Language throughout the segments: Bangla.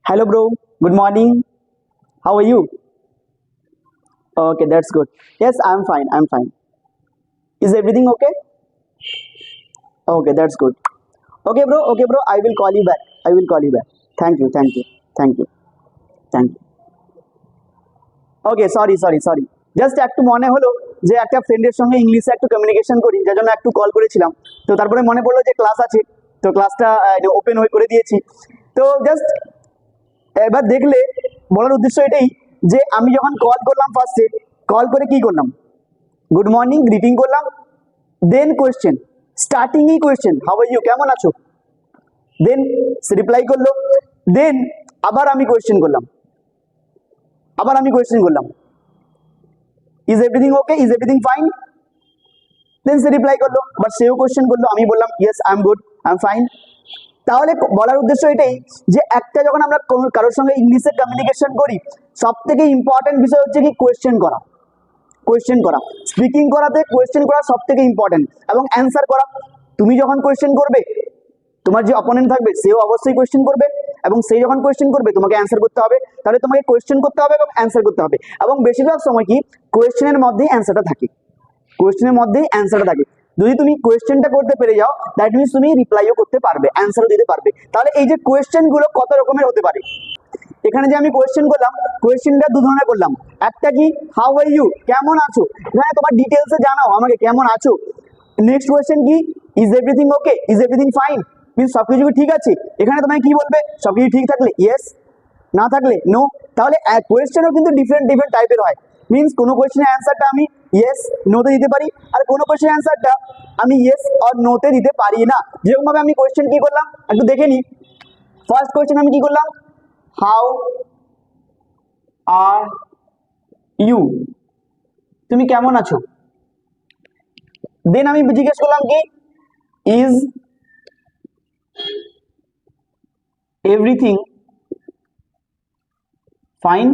Hello, bro. Good morning. How are you? Okay, that's good. Yes, I'm fine. I'm fine. Is everything okay? Okay, that's good. Okay, bro. Okay, bro. I will call you back. I will call you back. Thank you. Thank you. Thank you. Thank you. Okay sorry sorry sorry just একটু মনে হলো যে একটা ফ্রেন্ডের সঙ্গে ইংলিশে একটু কমিউনিকেশন করি, যার জন্য একটু কল করেছিলাম। তো তারপরে মনে পড়লো যে ক্লাস আছে, তো ক্লাসটা ওপেন হয়ে করে দিয়েছি। তো জাস্ট এবার দেখলে বলার উদ্দেশ্য এটাই যে আমি যখন কল করলাম, ফার্স্টে কল করে কি করলাম, গুড মর্নিং গ্রিটিং করলাম, দেন কোয়েশ্চেন, স্টার্টিংই কোয়েশ্চেন, হাউ আর ইউ, কেমন আছো, দেন সে রিপ্লাই করলো, দেন আবার আমি কোয়েশ্চেন করলাম, is everything okay, is everything fine, then সে রিপ্লাই করলো, বাট সেও কোয়েশ্চেন করলো, আমি বললাম yes I am good, I am fine. তাহলে বলার উদ্দেশ্য এটাই যে একটা যখন আমরা কারোর সঙ্গে ইংলিশে কমিউনিকেশন করি, সব থেকে ইম্পর্টেন্ট বিষয় হচ্ছে কি কোয়েশ্চেন করা। স্পিকিং করাতে কোয়েশ্চেন করা সব থেকে ইম্পর্টেন্ট, এবং অ্যান্সার করা। তুমি যখন কোয়েশ্চেন করবে, তোমার যে অপোনেন্ট থাকবে সেও অবশ্যই কোয়েশ্চেন করবে, এবং সেই যখন কোয়েশ্চেন করবে তোমাকে অ্যান্সার করতে হবে। তাহলে তোমাকে কোয়েশ্চেন করতে হবে এবং অ্যান্সার করতে হবে, এবং বেশিরভাগ সময় কি কোয়েশ্চেনের মধ্যেই অ্যান্সারটা থাকে। যদি তুমি কোয়েশ্চেনটা করতে পেরে যাও, দ্যাট মিনস তুমি রিপ্লাইও করতে পারবে, অ্যান্সারও দিতে পারবে। তাহলে এই যে কোয়েশ্চেন গুলো কত রকমের হতে পারে, এখানে যে আমি কোয়েশ্চেন করলাম, কোয়েশ্চেনটা দু ধরনের করলাম। একটা কি হাউ আর ইউ, কেমন আছো, এখানে তোমার ডিটেলসে জানাও আমাকে কেমন আছো। নেক্সট কোয়েশ্চেন কি is everything okay, is everything fine, means সবকিছু কি ঠিক আছে। এখানে তোমায় কি বলবে, সবকিছু ঠিক থাকলে ইয়েস, না থাকলে নো। তাহলে কোয়েশ্চেনও কিন্তু ডিফারেন্ট ডিফারেন্ট টাইপের হয়। মিনস কোনো কোয়েশ্চেনের অ্যান্সারটা আমি ইয়েস নোতে দিতে পারি, আর কোনো কোয়েশ্চেনের অ্যান্সারটা আমি ইয়েস আর নোতে দিতে পারি না। যেরকমভাবে আমি কোয়েশ্চেন কি করলাম একটু দেখে নিই। ফার্স্ট কোয়েশ্চেন আমি কি করলাম, হাউ আর ইউ, তুমি কেমন আছো। দেন আমি জিজ্ঞেস করলাম কি ইজ এভরিথিং ফাইন,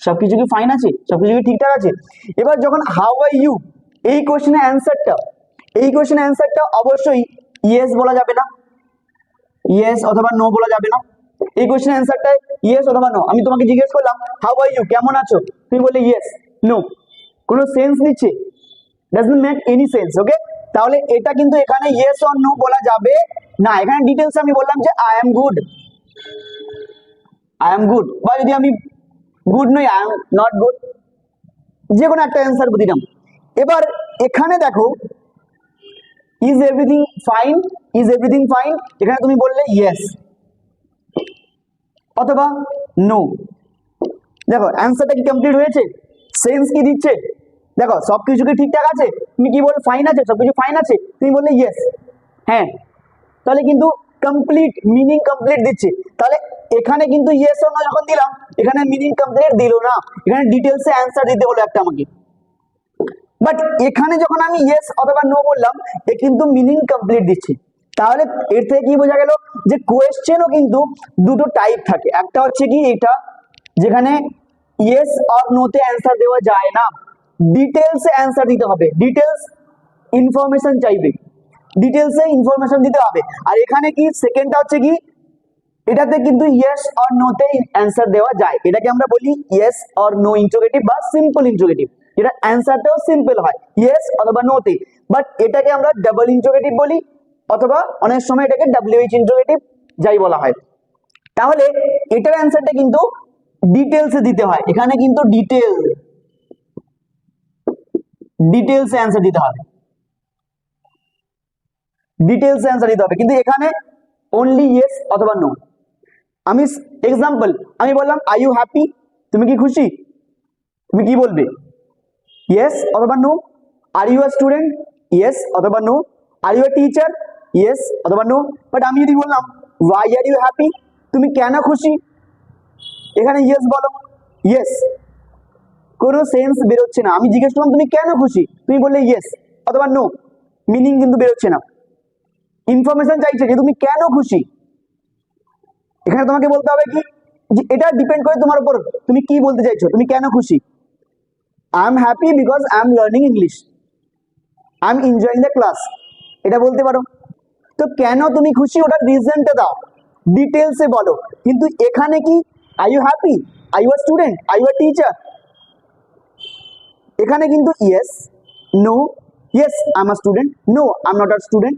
সবকিছু কি ফাইন আছে, সবকিছু কি ঠিকঠাক আছে। এবার যখন হাউ আর ইউ, এই কোয়েশ্চেনের অ্যান্সারটা অবশ্যই ইয়েস বলা যাবে না, ইয়েস অথবা নো বলা যাবে না। এই কোয়েশ্চেনের অ্যান্সারটা ইয়েস অথবা নো। আমি তোমাকে জিজ্ঞেস করলাম হাউ আর ইউ, কেমন আছো, তুমি বললে ইয়েস, নো, কোনো সেন্স নিচ্ছে, ডাজন্ট মেক এনি সেন্স। ওকে, তাহলে এটা কিন্তু এখানে ইয়েস অর নো বলা যাবে না। এখানে ডিটেলস আমি বললাম যে আই এম গুড, বা যদি আমি গুড নই, আই এম নট গুড, যে কোনো একটা অ্যান্সার দিলাম। এবার এখানে দেখো ইজ এভরিথিং ফাইন, এখানে তুমি বললে ইয়েস অথবা নো। দেখো অ্যান্সারটা কি কমপ্লিট হয়েছে, সেন্স কি দিচ্ছে, দেখো সবকিছু কি ঠিকঠাক আছে, তুমি কি বল ফাইন আছে, সবকিছু ফাইন আছে, তুমি বললে ইয়েস, হ্যাঁ, তাহলে কিন্তু কমপ্লিট মিনিং কমপ্লিট দিচ্ছে। তাহলে এখানে কিন্তু ইয়েস অর নো যখন দিলাম, এখানে মিনিং কমপ্লিট দিল না, এখানে ডিটেলসে অ্যান্সার দিতে হলো একটা আমাকে। বাট এখানে যখন আমি ইয়েস অথবা নো বললাম, এ কিন্তু মিনিং কমপ্লিট দিচ্ছে। তাহলে এর থেকে কি বোঝা গেল যে কোয়েশ্চেনও কিন্তু দুটো টাইপ থাকে। একটা হচ্ছে কি এটা, যেখানে ইয়েস অর নোতে অ্যান্সার দেওয়া যায় না, ডিটেলসে অ্যান্সার দিতে হবে, ডিটেলস ইনফরমেশন চাইবে, ডিটেলসে ইনফরমেশন দিতে হবে। আর এখানে কি সেকেন্ডটা হচ্ছে কি, এটাতে কিন্তু ইয়েস অর নোতে অ্যান্সার দেওয়া যায়, এটাকে আমরা বলি ইয়েস অর নো ইন্টারোগেটিভ বা সিম্পল ইন্টারোগেটিভ, এটা অ্যান্সারটাও সিম্পল হয় ইয়েস অথবা নোতে। বাট এটাকে আমরা ডাবল ইন্টারোগেটিভ বলি, অথবা অনেক সময় এটাকে WH ইন্টারোগেটিভ যাই বলা হয়। তাহলে এটার অ্যান্সারটা কিন্তু ডিটেলসে দিতে হয়, এখানে কিন্তু ডিটেলসে অ্যান্সার দিতে হবে, কিন্তু এখানে অনলি ইয়েস অথবা নো। আমি এক্সাম্পল আমি বললাম আর ইউ হ্যাপি, তুমি কি খুশি, তুমি কি বলবে ইয়েস অথবা no. Are you a student, yes অথবা no. Are you a teacher, yes অথবা নো। বাট আমি যদি বললাম ওয়াই আর ইউ হ্যাপি, তুমি কেন খুশি, এখানে ইয়েস বলো, ইয়েস, কোনো সেন্স বেরোচ্ছে না। আমি জিজ্ঞেস করলাম তুমি কেন খুশি, তুমি বললে ইয়েস অথবা নো, মিনিং কিন্তু বেরোচ্ছে না। ইনফরমেশন চাইছে যে তুমি কেন খুশি, এখানে তোমাকে বলতে হবে কি, যে এটা ডিপেন্ড করে তোমার উপর, তুমি কি বলতে চাইছো, তুমি কেন খুশি। I am happy because I am learning English, I am enjoying the class, এটা বলতে পারো। তো কেন তুমি খুশি, ওটার রিজনটা দাও, ডিটেলসে বলো। কিন্তু এখানে কি are you happy, are you a student, are you a teacher. এখানে কিন্তু yes, no, yes I am a student, no I am not a student,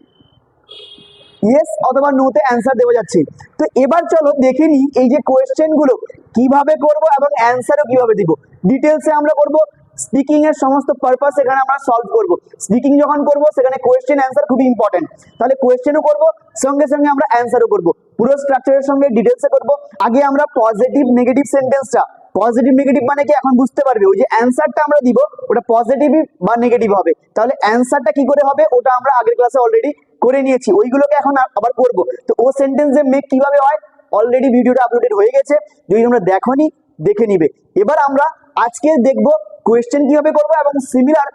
yes অথবা নো তে অ্যান্সার দেওয়া যাচ্ছে। তো এবার চলো দেখে নিই এই যে কোয়েশ্চেন গুলো কিভাবে করব এবং অ্যান্সারও কিভাবে দিব। ডিটেলসে আমরা করব, স্পিকিং এর সমস্ত পারপাস এখানে আমরা সলভ করব। স্পিকিং যখন করব সেখানে কোয়েশ্চেন অ্যান্সার খুবই ইম্পর্টেন্ট, তাহলে কোয়েশ্চেনও করব সঙ্গে সঙ্গে আমরা অ্যান্সারও করব, পুরো স্ট্রাকচারের সঙ্গে ডিটেলসে করব। আগে আমরা পজিটিভ নেগেটিভ সেন্টেন্সটা, পজিটিভ নেগেটিভ মানে কি এখন বুঝতে পারবে, ওই যে অ্যান্সারটা আমরা দিব ওটা পজিটিভ বা নেগেটিভ হবে, তাহলে অ্যান্সারটা কি করে হবে ওটা আমরা আগের ক্লাসে অলরেডি করে নিয়েছি, ওইগুলোকে এখন আবার করব। তো ও সেন্টেন্স যে মেক কিভাবে হয় অলরেডি ভিডিওটা আপলোডেড হয়ে গেছে, যদি তোমরা দেখোনি দেখে নিবে। এবার আমরা আজকে দেখব কোয়েশ্চেন কিভাবে করব এবং সিমিলার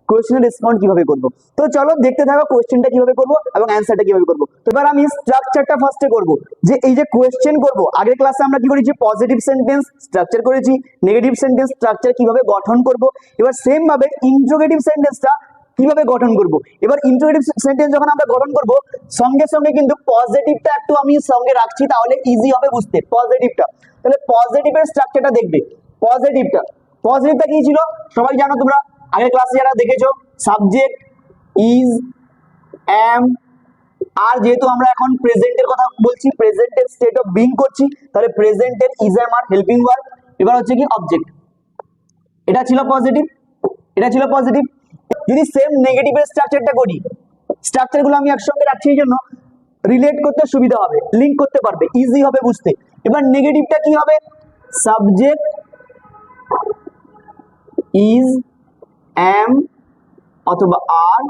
কোয়েশ্চেনের রেসপন্ড কিভাবে করব। তো চলো দেখতে থাকো কোয়েশ্চেনটা কিভাবে করব এবং অ্যান্সারটা কিভাবে করব। তো এবার আমি স্ট্রাকচারটা ফার্স্টে করব, যে এই যে কোয়েশ্চেন করব, আগের ক্লাসে আমরা কি করেছি পজিটিভ সেন্টেন্স স্ট্রাকচার করেছি, নেগেটিভ সেন্টেন্স স্ট্রাকচার কিভাবে গঠন করব, এবার সেম ভাবে ইন্টারোগেটিভ সেন্টেন্সটা কিভাবে গঠন করব। এবার ইন্টারোগেটিভ সেন্টেন্স যখন আমরা গঠন করব সঙ্গে সঙ্গে কিন্তু পজিটিভটা একটু আমি সঙ্গে রাখছি তাহলে ইজি হবে বুঝতে পজিটিভটা। তাহলে পজিটিভের স্ট্রাকচারটা দেখবে, পজিটিভটা কি ছিল সবাই জানো তোমরা, আগের ক্লাসে যারা দেখেছো সাবজেক্ট ইজ, এম, আর যেহেতু আমরা এখন প্রেজেন্টের কথা বলছি, প্রেজেন্টের স্টেট অফ বিং করছি, তাহলে প্রেজেন্টের is, am, are helping verb, এবার হচ্ছে কি অবজেক্ট। এটা ছিল পজিটিভ, এটা ছিল পজিটিভ। যদি সেম নেগেটিভের স্ট্রাকচারটা করি, স্ট্রাকচারগুলো আমি একসঙ্গে রাখছি এই জন্য রিলেট করতে সুবিধা হবে, লিংক করতে পারবে, ইজি হবে বুঝতে। এবার নেগেটিভটা কি হবে, সাবজেক্ট ইজ, এম অথবা আর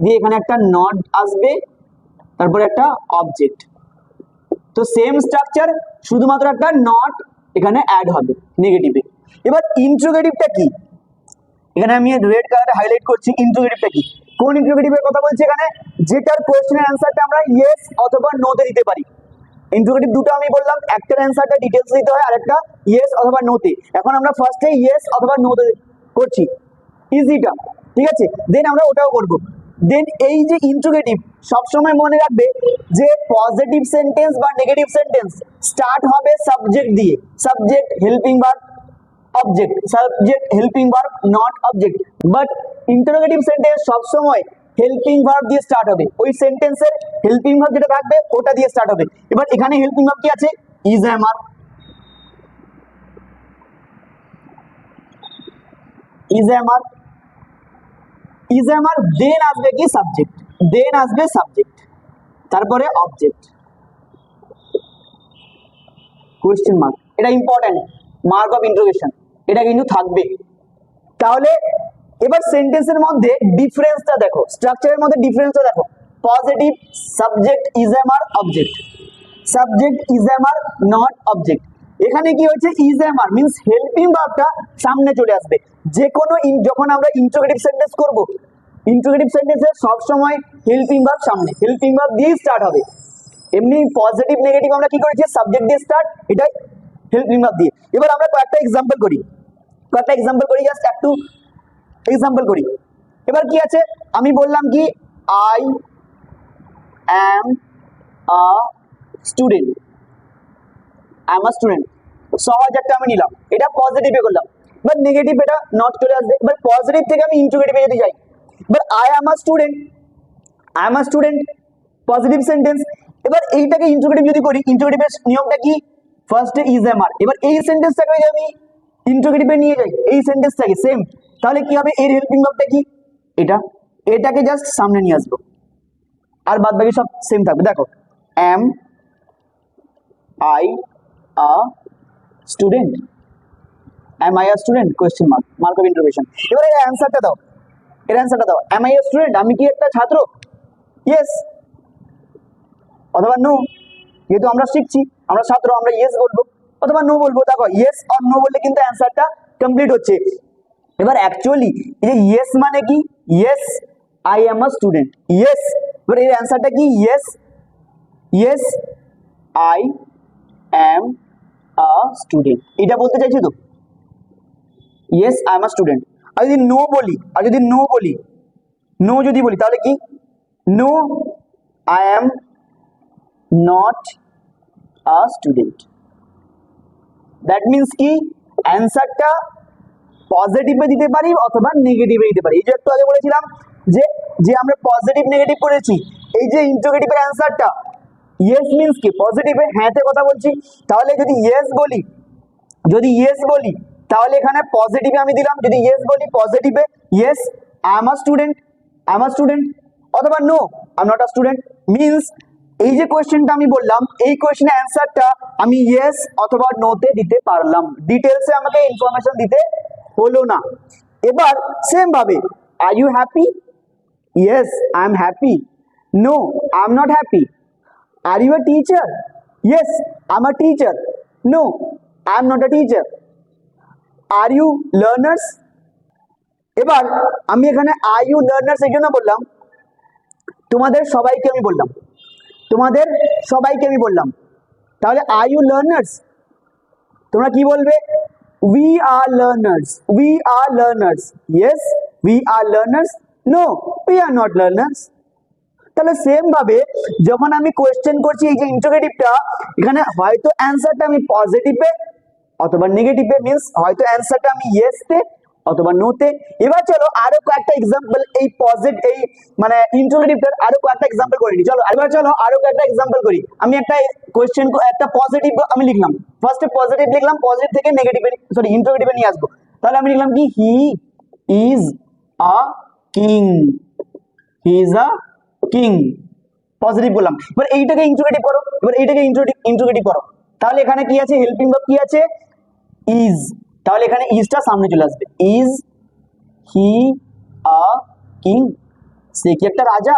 দিয়ে এখানে একটা নট আসবে, তারপরে একটা অবজেক্ট। তো সেম স্ট্রাকচার, শুধুমাত্র একটা নট এখানে অ্যাড হবে নেগেটিভে। এবার ইন্টারোগেটিভটা কি, এখানে আমি রেড কালারে হাইলাইট করছি ইন্টারোগেটিভটা কি। কোন ইন্টারোগেটিভের কথা বলছি এখানে, যেটার কোশ্চেনের অ্যান্সারটা আমরা ইয়েস অথবা নো তে দিতে পারি। ইন্টারোগেটিভ দুটো আমি বললাম, একটার অ্যান্সারটা ডিটেলস দিতে হয় আর একটা ইয়েস অথবা নো তে। এখন আমরা ফার্স্টে ইয়েস অথবা নো তে করছি ইজিটা, ঠিক আছে, দেন আমরা ওটাও করব। দেন এই যে ইন্টারোগেটিভ সবসময় মনে রাখবে যে পজিটিভ সেন্টেন্স বা নেগেটিভ সেন্টেন্স স্টার্ট হবে সাবজেক্ট দিয়ে, subject helping verb object, subject helping verb not object. But interrogative sentence সবসময় হেল্পিং ভার্ব দিয়ে স্টার্ট হবে, ওই সেন্টেন্সের হেল্পিং ভার্ব যেটা থাকবে ওটা দিয়ে স্টার্ট হবে। এবার এখানে হেল্পিং ভার্ব কি আছে, is, am, are, is, am, are, is, am, are, then আসবে কি সাবজেক্ট, দেন আসবে সাবজেক্ট, তারপরে অবজেক্ট, কোয়েশ্চেন মার্ক, এটা ইম্পর্টেন্ট মার্ক অফ ইন্টারোগেশন, এটা কিন্তু থাকবে। তাহলে এবার সেন্টেন্সের মধ্যে ডিফারেন্সটা দেখো, স্ট্রাকচারের মধ্যে ডিফারেন্সটা দেখো, positive subject is, am, are, object, subject is, am, are, not object. এখানে কি হচ্ছে is, am, are means helping ভার্বটা সামনে চলে আসবে। যে কোনো যখন আমরা ইন্টারোগেটিভ সেন্টেন্স করব, ইন্টারোগেটিভ সেন্টেন্সে সব সময় হেল্পিং ভার্ব সামনে, হেল্পিং ভার্ব দিয়ে স্টার্ট হবে। এমনি পজিটিভ নেগেটিভ আমরা কি করেছি সাবজেক্ট দিয়ে স্টার্ট, এটা হেল্পিং ভার্ব দিয়ে। এবার আমরা কয়েকটা এক্সাম্পল করি, জাস্ট একটু এক্সাম্পল করি। এবার কি আছে, আমি বললাম কি I am a student, I am a student, সহজ একটা আমি নিলাম, এটা পজিটিভে করলাম। এবার নেগেটিভ এটা নট চলে আসবে। এবার পজিটিভ থেকে আমি ইন্টারোগেটিভে যদি যাই, এবার I am a student, I am a student positive sentence. এবার এইটাকে ইন্টারোগেটিভ যদি করি, ইন্টারোগেটিভের নিয়মটা কি, ফার্স্টে ইজ, এম, আর। এবার এই সেন্টেন্সটাকে যদি আমি ইন্টারোগেটিভে নিয়ে যাই, এই সেন্টেন্সটাকে সেম, তাহলে কি হবে, এর হেল্পিং ভার্বটা কি এটা, এটাকে জাস্ট সামনে নিয়ে আসবো, আর বাদ বাকি সব সেম থাকবে। দেখো am I a student, am I a student, question mark, mark of interrogation. এবার এর অ্যান্সারটা দাও, এর অ্যান্সারটা দাও, এম আই আ স্টুডেন্ট, আমি কি একটা ছাত্র, ইয়েস অথবা নো, যেহেতু আমরা শিখছি আমরা ছাত্র আমরা ইয়েস বলবো অথবা নো বলবো। দেখো ইয়েস আর নো বললে কিন্তু অ্যান্সারটা কমপ্লিট হচ্ছে। এবার অ্যাকচুয়ালি এই যে ইয়েস মানে কি, yes I am a student, yes, এবার এর অ্যান্সারটা কি, yes, yes I am a student, এটা বলতে চাইছি তো, yes I am a student. আর যদি নো বলি, নো যদি বলি তাহলে কি, no I am not a student, that means কি অ্যান্সারটা পজিটিভে দিতে পারি অথবা নেগেটিভে দিতে পারি। এই যে একটু আগে বলেছিলাম যে যে আমরা পজিটিভ নেগেটিভ করেছি, এই যে ইন্টারোগেটিভের অ্যান্সারটা ইয়েস মিন্স কি পজিটিভে হ্যাঁতে কথা বলছি, তাহলে যদি ইয়েস বলি তাহলে এখানে পজিটিভে আমি দিলাম, যদি ইয়েস বলি পজিটিভে yes I am a student, অথবা no I am not a student means এই যে কোয়েশ্চেনটা আমি বললাম এই কোয়েশ্চেনের অ্যান্সারটা আমি ইয়েস অথবা নোতে দিতে পারলাম, ডিটেলসে আমাকে ইনফরমেশন দিতে হলো না। এবার সেম ভাবে are you happy, yes I am happy, no I am not happy. Are you a teacher, yes I am a teacher, no I am not a teacher. Are you learners, এবার আমি এখানে আর ইউ লার্নার্স এই জন্য বললাম তোমাদের সবাইকে আমি বললাম, তাহলে আর ইউ লার্নার্স তোমরা কি বলবে? We are learners, yes we are learners, no we are not learners. তাহলে সেম ভাবে যখন আমি কোয়েশ্চেন করছি এই যে ইন্টারোগেটিভটা, এখানে হয়তো অ্যান্সারটা আমি পজিটিভে অথবা নেগেটিভে মিন্স হয়তো অ্যান্সারটা আমি ইয়েসতে অথবা নোতে। এবার চলো আরো কয়েকটা এক্সাম্পল এই মানে ইন্টারোগেটিভটার আরো কয়েকটা এক্সাম্পল করে নিই। চলো আরো কয়েকটা এক্সাম্পল করি। আমি একটা কোয়েশ্চেন একটা পজিটিভ আমি লিখলাম, ফার্স্টে পজিটিভ লিখলাম, পজিটিভ থেকে নেগেটিভে ইন্টারোগেটিভে নিয়ে আসবো। তাহলে আমি লিখলাম কি হি ইজ আ কিং, পজিটিভ বললাম। এবার এইটাকে ইন্টারোগেটিভ করো, তাহলে এখানে কি আছে? হেল্পিং ভার্ব কি আছে? ইজ, তাহলে এখানে ইজটা সামনে চলে আসবে, ইজ হি আ কিং, সে কি একটা রাজা?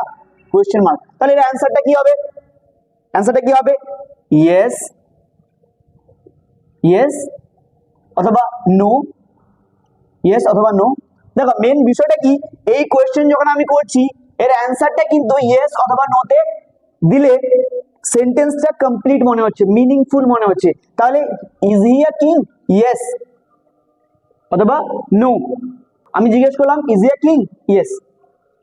Question mark. তাহলে এর অ্যান্সারটা কি হবে? ইয়েস অথবা নো, দেখো মেন বিষয়টা কি, এই কোয়েশ্চেন যখন আমি করছি এর অ্যান্সারটা কিন্তু ইয়েস অথবা নোতে দিলে সেন্টেন্সটা কমপ্লিট মনে হচ্ছে, মিনিংফুল মনে হচ্ছে। তাহলে is he a king, yes অথবা নো। আমি জিজ্ঞেস করলাম is he a king, yes,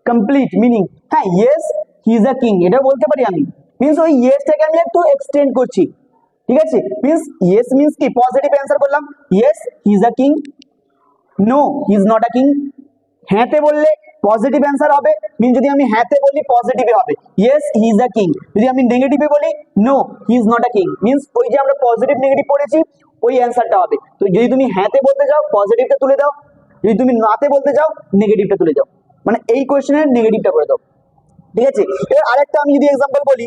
complete meaning. হ্যাঁ yes he is a king এটা বলতে পারি আমি, মিন্স ওই ইয়েসটাকে আমি একটু এক্সটেন্ড করছি, ঠিক আছে? মিন্স ইয়েস মিন্স কি পজিটিভ অ্যান্সার করলাম, yes he is a king, no he is not a king. হ্যাঁতে বললে পজিটিভ অ্যান্সার হবে, মিন যদি আমি হ্যাঁতে বলি পজিটিভে হবে, yes he is a king. যদি আমি নেগেটিভে বলি no he is not a king, means ওই যে আমরা পজিটিভ নেগেটিভ পড়েছি ওই অ্যান্সারটা হবে। তো যদি তুমি হ্যাঁতে বলতে যাও পজিটিভটা তুলে দাও, যদি তুমি নাতে বলতে যাও নেগেটিভটা তুলে দাও, মানে এই কোয়েশ্চেনের নেগেটিভটা করে দাও, ঠিক আছে? এবার আরেকটা আমি যদি এক্সাম্পল বলি,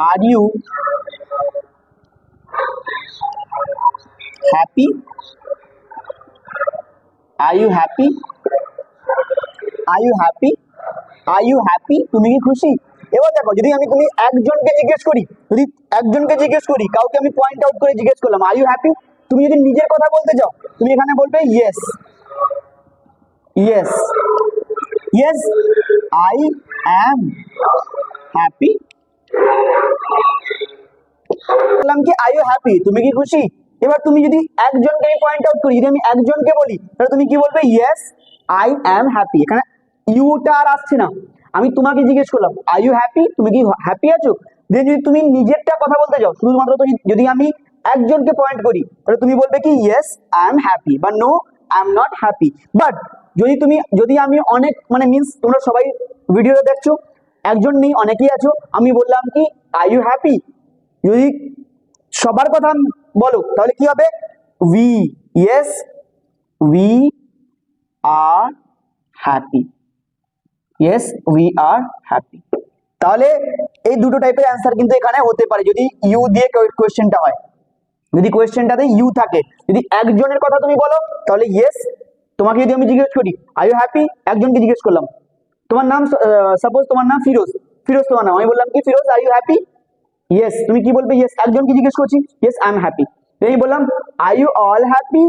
are you happy, are you happy, তুমি কি খুশি? এবার দেখো যদি তুমি একজনকে জিজ্ঞেস করি, কাউকে আমি পয়েন্ট আউট করে জিজ্ঞেস করলাম আর ইউ হ্যাপি, তুমি যদি নিজের কথা বলতে যাও তুমি এখানে বলবে ইয়েস আই অ্যাম হ্যাপি, বললাম কি আর ইউ হ্যাপি, তুমি কি খুশি? এবার তুমি যদি একজনকে পয়েন্ট আউট করি, যদি আমি একজনকে বলি তাহলে তুমি কি বলবে? Yes I am happy. এখানে ইউটা আর আসছে না, আমি তোমাকে জিজ্ঞেস করলাম আর ইউ হ্যাপি, তুমি কি হ্যাপি আছো? দেন যদি তুমি নিজেরটা কথা বলতে যাও, শুধুমাত্র যদি আমি একজনকে পয়েন্ট করি তাহলে তুমি বলবে কি ইয়েস আই এম হ্যাপি বা no I am not happy. But যদি আমি অনেক মানে মিন্স তোমরা সবাই ভিডিওটা দেখছো, একজন নেই অনেকেই আছো, আমি বললাম কি আর ইউ হ্যাপি, যদি সবার কথা বলো তাহলে কি হবে? উই আর হ্যাপি, তাহলে এই দুটো টাইপের অ্যান্সার কিন্তু এখানে হতে পারে যদি ইউ দিয়ে কোয়েশ্চেনটা হয়, যদি কোয়েশ্চেনটাতে ইউ থাকে। যদি একজনের কথা তুমি বলো তাহলে ইয়েস, তোমাকে যদি আমি জিজ্ঞেস করি আর ইউ হ্যাপি, একজনকে জিজ্ঞেস করলাম, তোমার নাম সাপোজ তোমার নাম ফিরোজ তোমার নাম, আমি বললাম কি Firoz are you happy, yes, তুমি কি বলবে? ইয়েস, একজনকে জিজ্ঞেস করছি ইয়েস আই এম হ্যাপি, আমি বললাম আর ইউ অল হ্যাপি,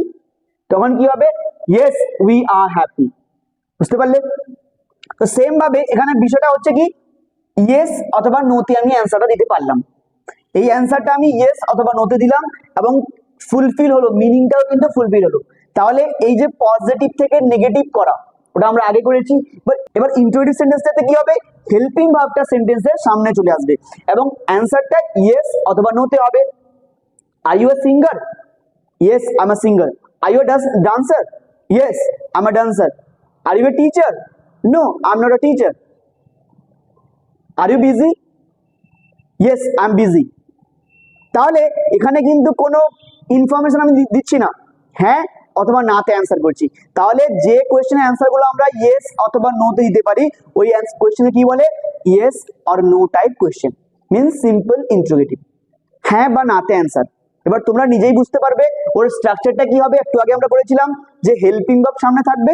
তখন কি হবে? Yes we R happy. বুঝতে পারলে? তো সেম ভাবে এখানে বিষয়টা হচ্ছে কি ইয়েস অথবা নোতে আমি অ্যান্সারটা দিতে পারলাম, এই অ্যান্সারটা আমি ইয়েস অথবা নোতে দিলাম এবং ফুলফিল হলো, মিনিংটাও কিন্তু ফুলফিল হলো। তাহলে এই যে পজিটিভ থেকে নেগেটিভ করা ওটা আমরা আগে করেছি, এবার ইন্টারোগেটিভ সেন্টেন্সটাতে কি হবে? হেল্পিং ভার্বটা সেন্টেন্সের সামনে চলে আসবে এবং অ্যান্সারটা ইয়েস অথবা নোতে হবে। Are you a singer? Yes I am a singer. Are you a dancer? Yes I am a dancer. Are you a teacher? No I am not a teacher. Are you busy? Yes I am busy. তাহলে এখানে কিন্তু কোনো ইনফরমেশন আমি দিচ্ছি না, হ্যাঁ অথবা নাতে অ্যান্সার করছি। তাহলে যে কোয়েশ্চেনের অ্যান্সারগুলো আমরা ইয়েস অথবা নোতে দিতে পারি ওই কোয়েশ্চেনে কি বলে? Yes or no type question, means simple interrogative, হ্যাঁ বা নাতে অ্যান্সার। এবার তোমরা নিজেই বুঝতে পারবে ওর স্ট্রাকচারটা কি হবে। একটু আগে আমরা করেছিলাম যে হেল্পিং ভার্ব সামনে থাকবে,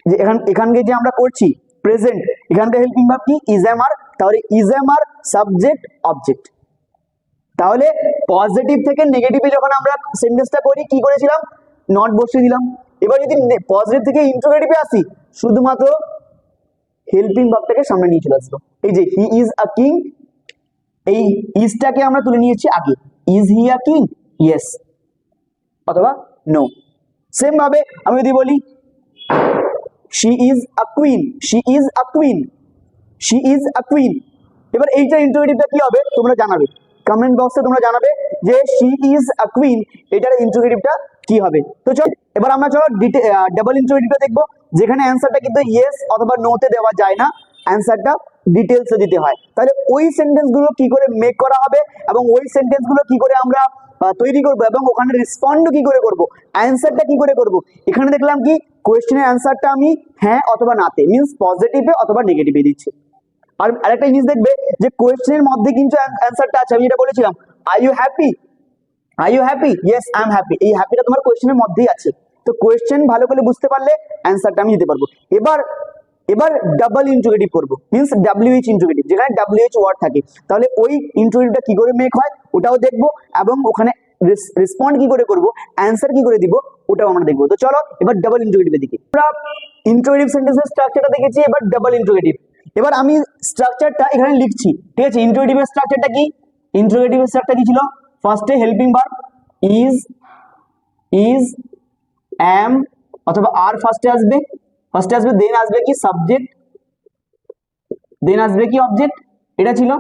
যে এখানকে যে আমরা করছি প্রেজেন্ট, এখানকার হেল্পিং ভার্ব কি? Is am are. তাহলে is am are subject object. তাহলে পজিটিভ থেকে নেগেটিভে যখন আমরা সেন্টেন্সটা করি কি করেছিলাম? নট বসিয়ে দিলাম। এবার যদি পজিটিভ থেকে ইন্টারোগেটিভে আসি শুধুমাত্র হেল্পিং ভার্বটাকে সামনে নিয়ে চলে আসলো। এই যে হি ইজ আ কিং, এই ইজটাকে আমরা তুলে নিয়েছি আগে। Is he a king? Yes অথবা নো। সেম ভাবে আমি যদি বলি she is a queen, she is a queen, she is a queen. এবার এইটার ইন্টারোগেটিভটা কি হবে তোমরা জানাবে, কমেন্ট বক্সে তোমরা জানাবে যে শি ইজ আ কুইন এটার ইন্টারোগেটিভটা কি হবে। তো চল এবার আমরা চলো ডাবল ইন্টারোগেটিভটা দেখবো, যেখানে অ্যান্সারটা কিন্তু ইয়েস অথবা নোতে দেওয়া যায় না, অ্যান্সারটা ডিটেলসে দিতে হয়। তাহলে ওই সেন্টেন্সগুলো কি করে মেক করা হবে এবং ওই সেন্টেন্সগুলো কি করে আমরা তৈরি করবো এবং ওখানে রেসপন্ড কি করে করবো, অ্যান্সারটা কি করে করবো। এখানে দেখলাম কি কোয়েশ্চেনের অ্যান্সারটা আমি হ্যাঁ অথবা নাতে, মিনস পজিটিভে অথবা নেগেটিভে দিচ্ছি। আর আরেকটা জিনিস দেখবে যে কোয়েশ্চেনের মধ্যে কিন্তু অ্যান্সারটা আছে, আমি যেটা বলেছিলাম are you happy, are you happy? Yes I am happy. এই হ্যাপিটা তোমার কোয়েশ্চেনের মধ্যেই আছে। তো কোয়েশ্চেন ভালো করে বুঝতে পারলে অ্যান্সারটা আমি দিতে পারবো। এবার ডাবল ইন্টারোগেটিভ করবো, মিনস ডাব্লিউএইচ ইন্টারোগেটিভ, যেখানে ডাব্লিউএইচ ওয়ার্ড থাকে। তাহলে ওই ইন্টারোগেটিভটা কি করে মেক হয় ওটাও দেখবো এবং ওখানে রেসপন্ড কি করে করবো, অ্যান্সার কি করে দিব ওটাও আমরা দেখবো। তো চলো এবার ডাবল ইন্টারোগেটিভের দিকে। আমরা ইন্টারোগেটিভ সেন্টেন্সের স্ট্রাকচারটা দেখেছি, এবার ডাবল ইন্টারোগেটিভ। এবার আমি স্ট্রাকচারটা এখানে লিখছি, ঠিক আছে? ইন্টারোগেটিভের স্ট্রাকচারটা কি? ইন্টারোগেটিভের স্ট্রাকচার কি ছিল? ফার্স্টে হেল্পিং ভার্ব ইজ এম অথবা আর ফার্স্টে আসবে, দেন আসবে কি সাবজেক্ট, দেন আসবে কি অবজেক্ট, এটা ছিল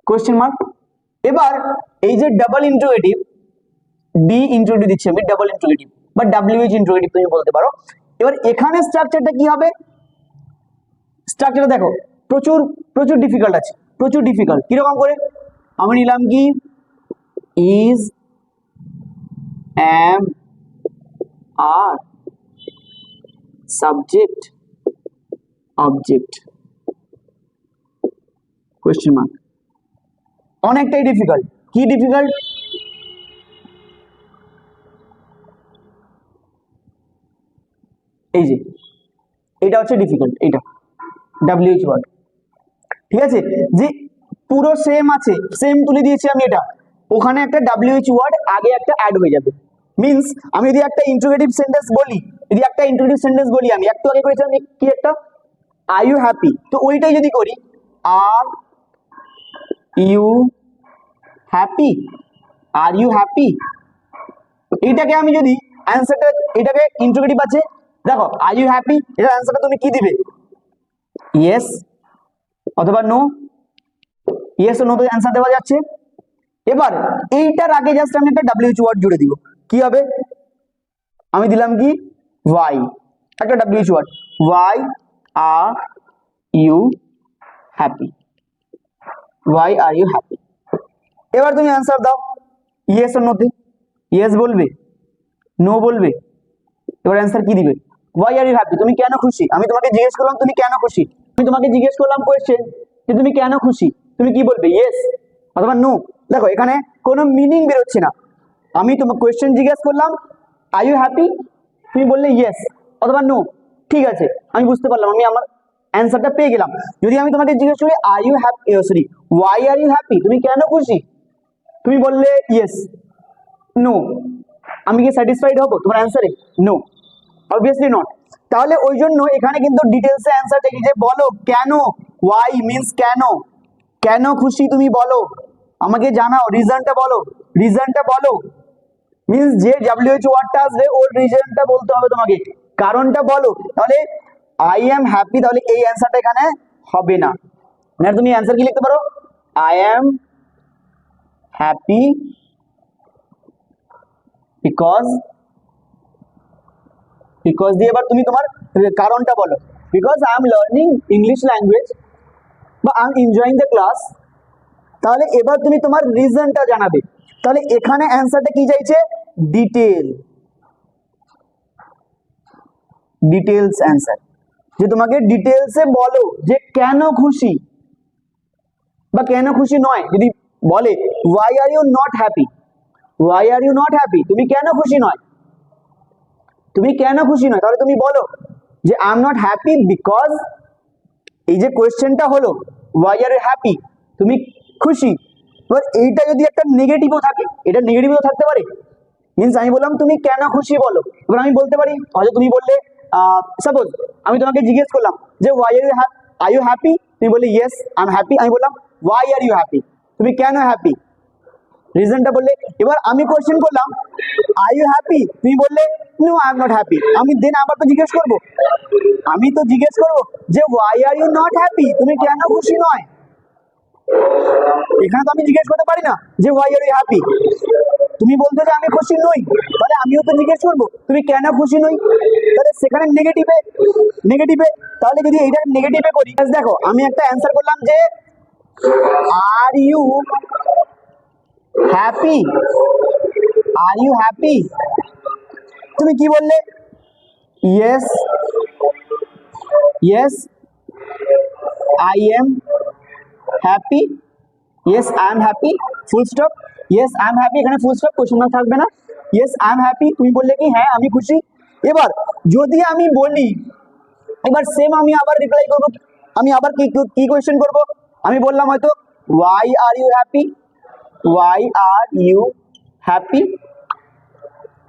কোয়েশ্চেন মার্ক। এবার এই যে ডাবল ইন্টারোগেটিভ, ডি ইন্টারোগেটিভ দিচ্ছি আমি, ডাবল ইন্টারোগেটিভ বা ডাব্লিউএইচ ইন্টারোগেটিভ তুমি বলতে পারো। এবার এখানে স্ট্রাকচারটা কি হবে? স্ট্রাকচারটা দেখো প্রচুর প্রচুর ডিফিকাল্ট আছে, প্রচুর ডিফিকাল্ট। কিরকম করে? আমি নিলাম কি is am are subject object question mark. অনেকটাই ডিফিকাল্ট। কি ডিফিকাল্ট? এই যে এটা হচ্ছে ডিফিকাল্ট, এইটা ডাব্লিউএইচ ওয়ার্ড, ঠিক আছে? যে পুরো সেম আছে, সেম তুলে দিয়েছি আমি, এটা ওখানে একটা ডাব্লিউএইচ ওয়ার্ড আগে একটা অ্যাড হয়ে যাবে। মিন্স আমি যদি একটা ইন্টারোগেটিভ সেন্টেন্স বলি, আমি একটু আগে করেছিলাম কি একটা আর ইউ হ্যাপি, তো ওইটাই যদি করি are you happy, are you happy, এইটাকে আমি যদি অ্যান্সারটা, এটাকে ইন্টারোগেটিভ আছে দেখো আর ইউ হ্যাপি, এটার অ্যান্সারটা তুমি কি দিবে? ইয়েস অথবা নো। ইয়েস ও নো তো অ্যান্সার দেওয়া যাচ্ছে। এবার এইটার আগে জাস্ট আমি একটা ডাব্লিউএইচ ওয়ার্ড জুড়ে দিব, কি হবে? আমি দিলাম কি ওয়াই, একটা WH word, why are you happy, why are you happy. এবার তুমি অ্যান্সার দাও ইয়েস ও নোতে, ইয়েস বলবে, নো বলবে। এবার অ্যান্সার কি দিবে? ওয়াই আর ইউ হ্যাপি, তুমি কেন খুশি? আমি তোমাকে জিজ্ঞেস করলাম তুমি কেন খুশি, আমি তোমাকে জিজ্ঞেস করলাম কোয়েশ্চেন যে তুমি কেন খুশি, তুমি কি বলবে? ইয়েস অথবা নো। দেখো এখানে কোনো মিনিং বেরোচ্ছে না, আমি তোমাকে কোয়েশ্চেন জিজ্ঞেস করলাম আর ইউ হ্যাপি, তুমি বললে ইয়েস অথবা নো, ঠিক আছে আমি বুঝতে পারলাম, আমি আমার অ্যান্সারটা পেয়ে গেলাম। যদি আমি তোমাকে জিজ্ঞেস করি are you happy, sorry why are you happy, তুমি কেন খুশি, তুমি বললে ইয়েস, নো, আমি কি স্যাটিসফাইড হবো তোমার অ্যান্সারে? No, obviously not. তাহলে ওই জন্য এখানে কিন্তু ডিটেলসে অ্যান্সার দেখি যে বলো কেন, ওয়াই মিন্স কেন, কেন খুশি তুমি বলো, আমাকে জানাও, রিজনটা বলো, রিজনটা বলো, মিন্স যে ডাব্লিউএইচ ওয়ার্ডটা আসবে ওর রিজনটা বলতে হবে তোমাকে, কারণটা বলো। তাহলে আই এম হ্যাপি, তাহলে এই অ্যান্সারটা এখানে হবে না। মানে তুমি অ্যান্সার কি লিখতে পারো, I am happy because, because দিয়ে এবার তুমি তোমার কারণটা বলো, because I am learning English language বা I am enjoying the class. তাহলে এবার তুমি তোমার রিজনটা জানাবে। তাহলে এখানে অ্যান্সারটা কি চাইছে, ডিটেল, ডিটেলস অ্যান্সার, যে তোমাকে ডিটেলসে বলো যে কেন খুশি বা কেন খুশি নয়। যদি বলে why are you not happy, why are you not happy, তুমি কেন খুশি নয়, তুমি কেন খুশি নয়, তাহলে তুমি বলো যে I am not happy because, এই যে কোয়েশ্চেনটা হলো ওয়াই আর ইউ হ্যাপি, তুমি খুশি। এবার এইটা যদি একটা নেগেটিভও থাকে, এটা নেগেটিভও থাকতে পারে। মিনস আমি বললাম তুমি কেন খুশি বলো, এবার আমি বলতে পারি হয়তো তুমি বললে সাপোজ আমি তোমাকে জিজ্ঞেস করলাম যে ওয়াই আর ইউ হ্যাপি, তুমি বললে ইয়েস আই এম হ্যাপি, আমি বললাম ওয়াই আর ইউ হ্যাপি, তুমি কেন হ্যাপি, রিজনটা বললে। এবার আমি কোশ্চেন করলাম আর ইউ হ্যাপি, তুমি বললে no I am not happy, আমি দেন আবার তো জিজ্ঞেস করবো, আমি তো জিজ্ঞেস করবো যে why are you not happy, তুমি কেন খুশি নয়। এখানে তো আমি জিজ্ঞেস করতে পারি না যে ওয়াই আর ইউ হ্যাপি, তুমি বলছো যে আমি খুশি নই, তাহলে আমিও তো জিজ্ঞেস করবো তুমি কেন খুশি নই। তাহলে সেখানে নেগেটিভে, নেগেটিভে, তাহলে যদি এইটা নেগেটিভে করি, দেখো আমি একটা অ্যান্সার করলাম যে are you happy, are you happy, তুমি কি বললে yes, yes I am happy, yes I am happy, full stop, yes I am happy, এখানে ফুল স্টপ, কোশ্চেন মার্ক থাকবে না, ইয়েস আই এম হ্যাপি, তুমি বললে কি হ্যাঁ আমি খুশি। এবার যদি আমি বলি, এবার সেম আমি আবার রিপ্লাই করব, আমি আবার কি কি কোয়েশ্চেন করব, আমি বললাম হয়তো why are you happy, why are you happy,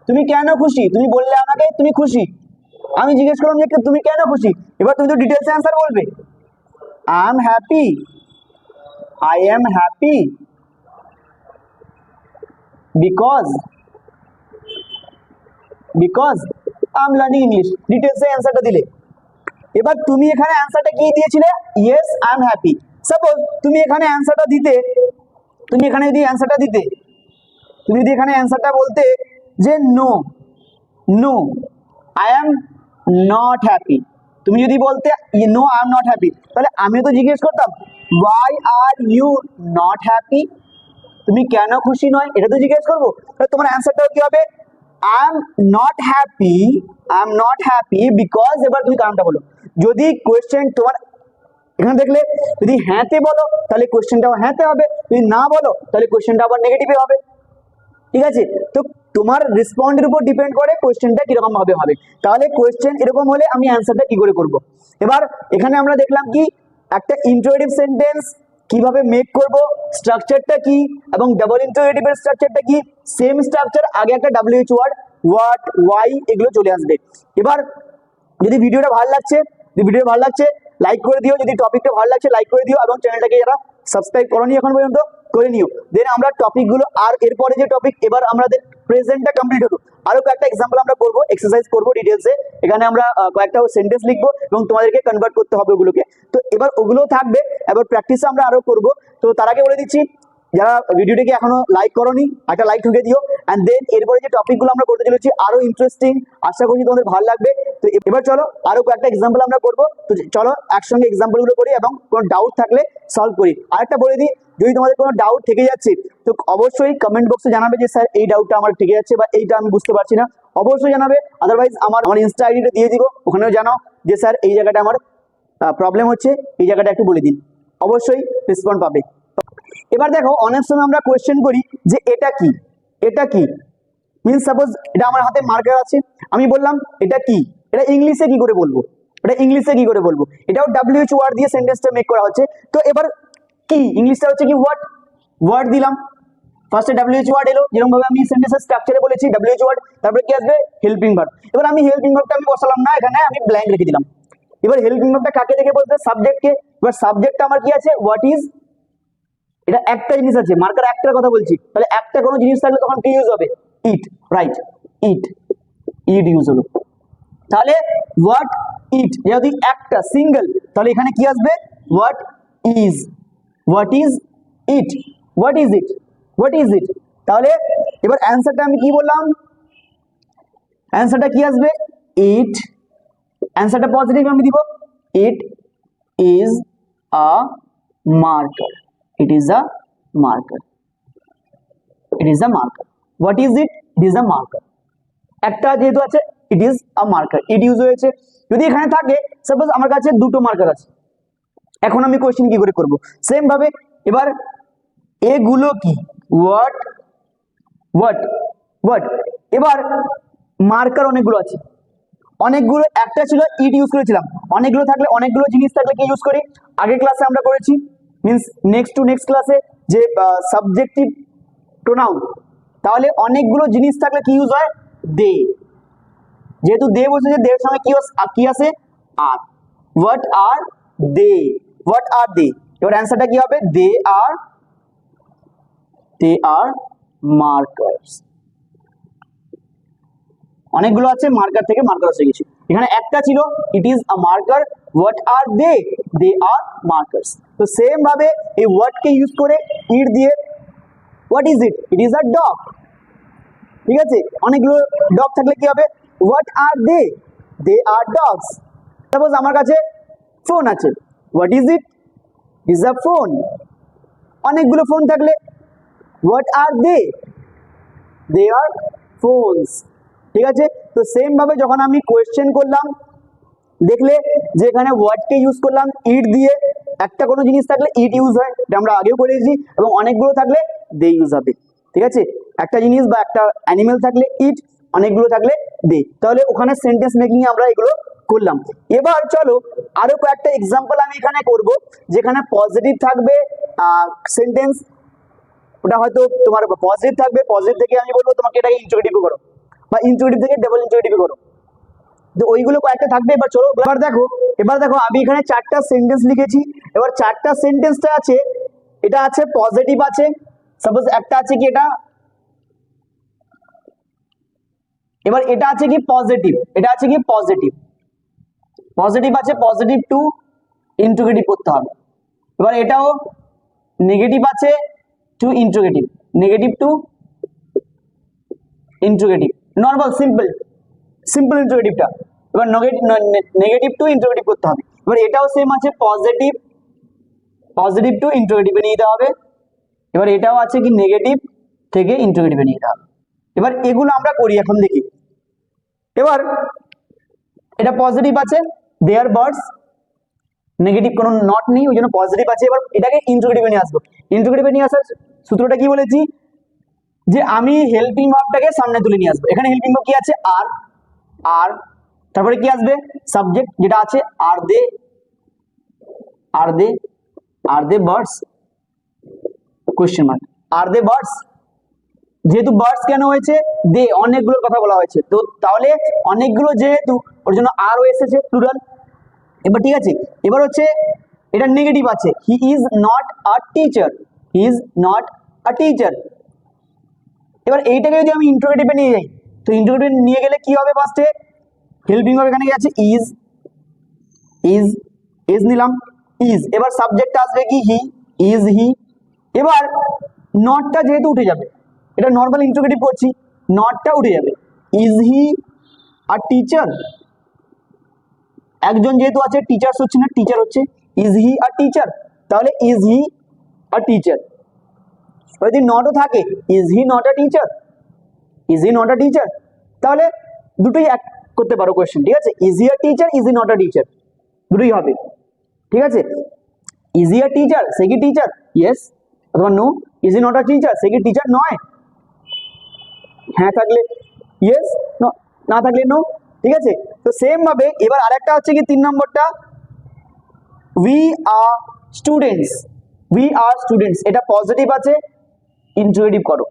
তুমি কেন খুশি, তুমি বললে আমাকে তুমি খুশি, আমি জিজ্ঞেস করলাম যে তুমি কেন খুশি, এবার তুমি তো ডিটেলস অ্যান্সার বলবে I am happy, I am happy because I am learning English, ডিটেলসে অ্যান্সারটা দিলে। এবার তুমি এখানে অ্যান্সারটা কি দিয়েছিলে, yes I am happy. Suppose তুমি এখানে অ্যান্সারটা দিতে, তুমি এখানে যদি অ্যান্সারটা দিতে, তুমি যদি এখানে অ্যান্সারটা বলতে যে no, no I am not happy, তুমি যদি বলতে no I am not happy, তাহলে আমিও তো জিজ্ঞেস করতাম why are you not happy, তুমি কেন খুশি নয়, এটা তো জিজ্ঞেস করবো। তাহলে তোমার অ্যান্সারটাও কি হবে, I am not happy, I am not happy because, এবার তুমি কারণটা বলো। যদি কোয়েশ্চেন তোমার এখানে দেখলে যদি হ্যাঁতে বলো তাহলে কোয়েশ্চেনটাও হ্যাঁতে হবে, যদি না বলো তাহলে কোয়েশ্চেনটা আবার নেগেটিভে হবে। ঠিক আছে, তো তোমার রেসপন্ডের উপর ডিপেন্ড করে কোয়েশ্চেনটা কিরকম ভাবে হবে। তাহলে কোয়েশ্চেন এরকম হলে আমি অ্যান্সারটা কি করে করব। এবার এখানে আমরা দেখলাম কি একটা ইন্টারোগেটিভ সেন্টেন্স কিভাবে মেক করব, স্ট্রাকচারটা কি, এবং ডাবল ইন্টারোগেটিভের স্ট্রাকচারটা কি, সেম স্ট্রাকচার, আগে একটা WH ওয়ার্ড, হোয়াট, ওয়াই, এগুলো চলে আসবে। এবার যদি ভিডিওটা ভালো লাগছে, যদি ভিডিও ভালো লাগছে লাইক করে দিও, যদি টপিকটা ভালো লাগছে লাইক করে দিও, এবং চ্যানেলটাকে যারা সাবস্ক্রাইব করোনি এখন পর্যন্ত করে নিও। দেন আমরা টপিকগুলো, আর এরপরে যে টপিক, এবার আমাদের প্রেজেন্টটা কমপ্লিট হলো, আরো কয়েকটা এক্সাম্পল আমরা করবো, এক্সারসাইজ করবো ডিটেলসে, এখানে আমরা কয়েকটা সেন্টেন্স লিখবো এবং তোমাদেরকে কনভার্ট করতে হবে ওগুলোকে। তো এবার ওগুলো থাকবে, এবার প্র্যাকটিস আমরা আরো করবো। তো তার আগে বলে দিচ্ছি যারা ভিডিওটিকে এখনো লাইক করোনি একটা লাইক ঠুকে দিও। এন্ড দেন এরপরে যে টপিকগুলো আমরা করতে চলেছি আরো ইন্টারেস্টিং, আশা করি তোমাদের ভালো লাগবে। তো এবার চলো আরো কয়েকটা এক্সাম্পল আমরা করবো। তো চলো একসঙ্গে এক্সাম্পল গুলো করি এবং কোনো ডাউট থাকলে সলভ করি। আরেকটা বলে দিই, যদি তোমাদের কোনো ডাউট থেকে যাচ্ছে তো অবশ্যই কমেন্ট বক্সে জানাবে যে স্যার এই ডাউটটা আমার থেকে যাচ্ছে বা এইটা আমি বুঝতে পারছি না, অবশ্যই জানাবে। আদারওয়াইজ আমার ইনস্টা আইডিটা দিয়ে দিব, ওখানেও জানাও যে স্যার এই জায়গাটা আমার প্রবলেম হচ্ছে, এই জায়গাটা একটু বলে দিন, অবশ্যই রেসপন্ড পাবে। এবার দেখো অনেক সময় আমরা কোয়েশ্চেন করি যে এটা কি, এটা কি, মিনস সাপোজ এটা আমার হাতে মার্কার আছে, আমি বললাম এটা কি, এটা ইংলিশে কি করে বলবো, এটা ইংলিশে কি করে বলবো, এটাও WH ওয়ার্ড দিয়ে সেন্টেন্সটা মেক করা হচ্ছে। তো এবার কি ইংলিশটা হচ্ছে কি হোয়াট, ওয়ার্ড দিলাম, ফার্স্টে WH ওয়ার্ড এলো, যেরকম ভাবে আমি সেন্টেন্সের স্ট্রাকচারে বলেছি WH ওয়ার্ড, তারপরে কি আসবে হেল্পিং ভার্ব। এবার আমি হেল্পিং ভার্বটা আমি বসালাম না, এখানে আমি ব্ল্যাঙ্ক রেখে দিলাম। এবার হেল্পিং ভার্বটা কাকে দেখে বলতে, সাবজেক্টকে। এবার সাবজেক্টটা আমার কি আছে, হোয়াট ইজ, এটা একটা জিনিস আছে, মার্কার একটার কথা বলছি, তাহলে একটা কোনো জিনিস থাকলে তখন কি ইউজ হবে, ইট, রাইট, ইট, ইট ইউজ হলো। তাহলে হোয়াট ইট, যদি একটা সিঙ্গেল, তাহলে এখানে কি আসবে what is it, what is it। তাহলে এবার অ্যান্সারটা আমি কি বললাম, অ্যান্সারটা কি আসবে, ইট, অ্যান্সারটা পজিটিভ আমি দিব, ইট is a marker, it is a marker, it is a marker. What is it, it is a marker. একটা যেহেতু আছে ইট is a marker, it use হয়েছে। যদি এখানে থাকে সাপোজ আমার কাছে দুটো মার্কার আছে, এখন আমি কোশ্চেন কি করে করব, সেম ভাবে এবার এগুলো কি, হোয়াট হোয়াট হোয়াট। এবার মার্কার অনেকগুলো আছে, অনেকগুলো, একটা ছিল ইট ইউজ করেছিলাম, অনেকগুলো থাকলে, অনেকগুলো জিনিস থাকলে কি ইউজ করি, আগের ক্লাসে আমরা করেছি, মিন্স নেক্সট টু নেক্সট ক্লাসে যে সাবজেক্টিভ প্রোনাউন, তাহলে অনেকগুলো জিনিস থাকলে কি ইউজ হয়, দে, যেহেতু দে বলছে যে দের সঙ্গে কি আসে, আর। What are they, what are দে, এবার অ্যান্সারটা কি হবে, দে আর মার্কার্স। অনেকগুলো আছে, মার্কার থেকে মার্কার এসে গেছে, এখানে একটা ছিল it is a marker, what are they are markers. তো সেম ভাবে এই ওয়ার্ড কে ইউজ করে ইট দিয়ে what is it, it is a dog, ঠিক আছে, অনেকগুলো ডগ থাকলে কি হবে, what are they are dogs. Suppose আমার কাছে ফোন আছে, what is it, is a phone. অনেকগুলো ফোন থাকলে what are they are phones, ঠিক আছে। তো সেম ভাবে যখন আমি কোয়েশ্চেন করলাম, দেখলে যে এখানে ওয়ার্ডকে ইউজ করলাম ইট দিয়ে, একটা কোনো জিনিস থাকলে ইট ইউজ হয়, এটা আমরা আগেও করেছি, এবং অনেকগুলো থাকলে দে ইউজ হবে, ঠিক আছে। একটা জিনিস বা একটা অ্যানিমেল থাকলে ইট, অনেকগুলো থাকলে দে, তাহলে ওখানে সেন্টেন্স মেকিং আমরা এগুলো করলাম। এবার চলো আরো কয়েকটা এক্সাম্পল আমি এখানে করব, যেখানে পজিটিভ থাকবে সেন্টেন্স, ওটা হয়তো তোমার পজিটিভ থাকবে, পজিটিভ থেকে আমি বলবো তোমাকে এটাকে ইন্টারোগেটিভ করো, বা ইন্টারোগেটিভ থেকে ডাবল ইন্টারোগেটিভ করো, তো ওইগুলো কয়েকটা থাকবে। এবার চলো এবার দেখো আমি এখানে চারটা সেন্টেন্স লিখেছি, এবার চারটা সেন্টেন্সটা আছে, এটা আছে পজিটিভ আছে, সাপোজ একটা আছে কি এটা, এবার এটা আছে কি পজিটিভ, এটা আছে কি পজিটিভ, পজিটিভ আছে, পজিটিভ টু ইন্টারোগেটিভ করতে হবে। এবার এটাও নেগেটিভ আছে to interrogative, negative to interrogative, normal simple ইন্টারোগেটিভটা, এবার নেগেটিভ টু ইন্টারোগেটিভ করতে হবে। এবার এটাও সেম আছে, পজিটিভ টু ইন্টারোগেটিভে নিয়ে যেতে হবে। এবার এটাও আছে কি নেগেটিভ থেকে ইন্টারোগেটিভে নিয়ে যেতে হবে। এবার এগুলো আমরা করি, এখন দেখি। এবার এটা পজিটিভ আছে, দেয়ার বার্ডস, নেগেটিভ কোনো নট নেই, ওই জন্য পজিটিভ আছে। এবার এটাকে ইন্টারোগেটিভে নিয়ে আসবো, ইন্টারোগেটিভে নিয়ে আসার সূত্রটা কি বলেছি, যে আমি হেল্পিং ভার্বটাকে সামনে তুলে নিয়ে আসবো। এখানে হেল্পিং ভার্ব কি আছে, আর, তারপরে কি আসবে, সাবজেক্ট যেটা আছে আর দে বার্ডস, কোশ্চেন মার্ক, আর দে বার্ডস। যেহেতু বার্ডস কেন হয়েছে, দে অনেকগুলোর কথা বলা হয়েছে, তো তাহলে অনেকগুলো যেহেতু, ওর জন্য আরও এসেছে প্লুরাল। এবার ঠিক আছে, এবার হচ্ছে এটা নেগেটিভ আছে, হি is not a teacher, he is not a teacher. এবার এইটাকে যদি আমি ইন্টারোগেটিভে নিয়ে যাই, তো ইন্টারোগেটিভে নিয়ে গেলে কি হবে, ফার্স্টে হেল্পিং ভার্ব এখানে আছে ইজ নিলাম, ইজ। এবার সাবজেক্টটা আসবে কি হি। এবার নটটা যেহেতু উঠে যাবে, এটা নর্মাল ইন্টারোগেটিভ করছি, নটটা উঠে যাবে, ইজ হি আ টিচার। একজন যেহেতু আছে, টিচার্স হচ্ছে না, টিচার হচ্ছে, ইজ হি আ টিচার, তাহলে ইজ হি আ টিচার। যদি নটও থাকে, is he not a teacher, is he not a teacher, তাহলে দুটোই এক করতে পারো কোয়েশ্চেন, ঠিক আছে। Is he a teacher, is he not a teacher, দুটোই হবে, ঠিক আছে। ইজ হি আ টিচার, সে কি টিচার, ইয়েস, অথবা no. Is he not a teacher, সে কি টিচার নয়, হ্যাঁ থাকলে ইয়েস, না থাকলে নো, ঠিক আছে। তো সেম ভাবে এবার আরেকটা হচ্ছে কি 3 নম্বরটা, উই আর স্টুডেন্টস, এটা পজিটিভ আছে, ইন্টারোগেটিভ করো।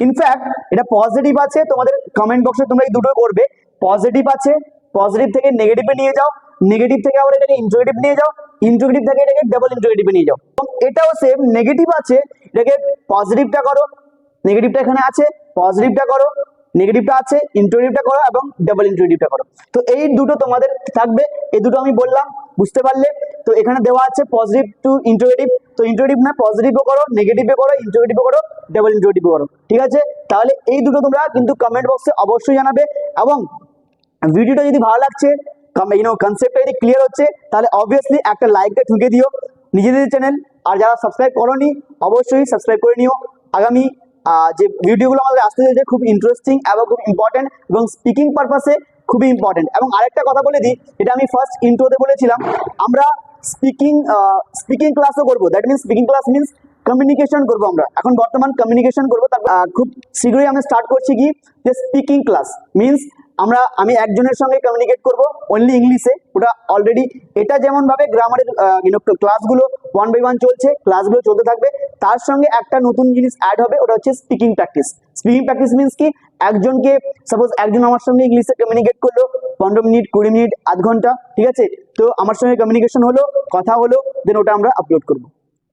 ইনফ্যাক্ট এটা পজিটিভ আছে, তোমাদের কমেন্ট বক্সে তোমরা এই দুটো করবে, পজিটিভ আছে, পজিটিভ থেকে নেগেটিভে নিয়ে যাও, নেগেটিভ থেকে আবার এটাকে ইন্টারোগেটিভ নিয়ে যাও, ইন্টারোগেটিভ থেকে এটাকে ডাবল ইন্টারোগেটিভে নিয়ে যাও। এবং এটাও সেম, নেগেটিভ আছে, এটাকে পজিটিভটা করো, নেগেটিভটা এখানে আছে, পজিটিভটা করো, নেগেটিভটা আছে, ইন্টারোগেটিভটা করো, এবং ডাবল ইন্টারোগেটিভটা করো। তো এই দুটো তোমাদের থাকবে, এই দুটো আমি বললাম, বুঝতে পারলে। তো এখানে দেওয়া আছে পজিটিভ টু ইন্টারোগেটিভ, তো ইন্টারোগেটিভ না পজিটিভও করো, নেগেটিভও করো, ইন্টারোগেটিভও করো, ডাবল ইন্টারোগেটিভও করো, ঠিক আছে। তাহলে এই দুটো তোমরা কিন্তু কমেন্ট বক্সে অবশ্যই জানাবে, এবং ভিডিওটা যদি ভালো লাগছে, কনসেপ্টটা যদি ক্লিয়ার হচ্ছে, তাহলে অবভিয়াসলি একটা লাইকটা ঠুকে দিও নিজেদের চ্যানেল। আর যারা সাবস্ক্রাইব করোনি অবশ্যই সাবস্ক্রাইব করে নিও। আগামী যে ভিডিওগুলো আমাদের আসতে চলেছে খুব ইন্টারেস্টিং এবং খুব ইম্পর্টেন্ট, এবং স্পিকিং পারপাসে খুবই ইম্পর্টেন্ট। এবং আরেকটা কথা বলে দিই, এটা আমি ফার্স্ট ইন্ট্রোতে বলেছিলাম, আমরা স্পিকিং ক্লাসও করবো। That means speaking class means communication করবো আমরা, এখন বর্তমান কমিউনিকেশন করবো। খুব শীঘ্রই আমি স্টার্ট করছি কি, যে স্পিকিং ক্লাস মিনস আমি একজনের সঙ্গে কমিউনিকেট করবো অনলি ইংলিশে। ওটা অলরেডি এটা যেমন ভাবে গ্রামারের ক্লাসগুলো 1 by 1 চলছে, ক্লাসগুলো চলতে থাকবে, তার সঙ্গে একটা নতুন জিনিস অ্যাড হবে, ওটা হচ্ছে speaking practice. Speaking practice means কি, একজনকে সাপোজ একজন আমার সঙ্গে ইংলিশে কমিউনিকেট করলো 15 মিনিট 20 মিনিট আধ ঘন্টা, ঠিক আছে, তো আমার সঙ্গে কমিউনিকেশন হলো, কথা হলো, দেন ওটা আমরা আপলোড করবো,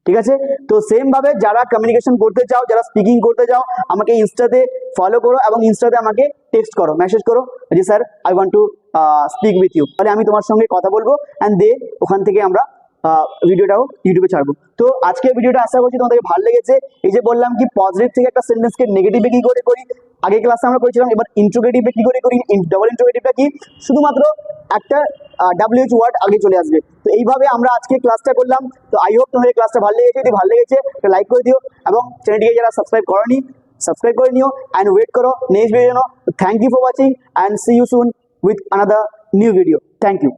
ঠিক আছে। তো সেম ভাবে যারা কমিউনিকেশন করতে চাও, যারা স্পিকিং করতে চাও, আমাকে ইনস্টাতে ফলো করো এবং ইনস্টাতে আমাকে টেক্সট করো, মেসেজ করো যে sir I want to speak with you, তাহলে আমি তোমার সঙ্গে কথা বলবো, অ্যান্ড দে ওখান থেকে আমরা ভিডিওটাও ইউটিউবে ছাড়বো। তো আজকের ভিডিওটা আশা করছি তোমাদেরকে ভালো লেগেছে। এই যে বললাম কি পজিটিভ থেকে একটা সেন্টেন্সকে নেগেটিভে কি করে করি, আগে ক্লাসে আমরা করেছিলাম, এবার ইন্ট্রোগেটিভে কি করে করি, ডাবল ইন্ট্রোগেটিভটা কি, শুধুমাত্র একটা WH ওয়ার্ড আগে চলে আসবে। তো এইভাবে আমরা আজকে ক্লাসটা করলাম। তো আই হোপ তোমাদের ক্লাসটা ভালো লেগেছে, যদি ভালো লেগেছে একটা লাইক করে দিও, এবং চ্যানেলটিকে যারা সাবস্ক্রাইব করোনি সাবস্ক্রাইব করে নিও, অ্যান্ড ওয়েট করো next video. Thank you for watching and see you soon with another new video. Thank you.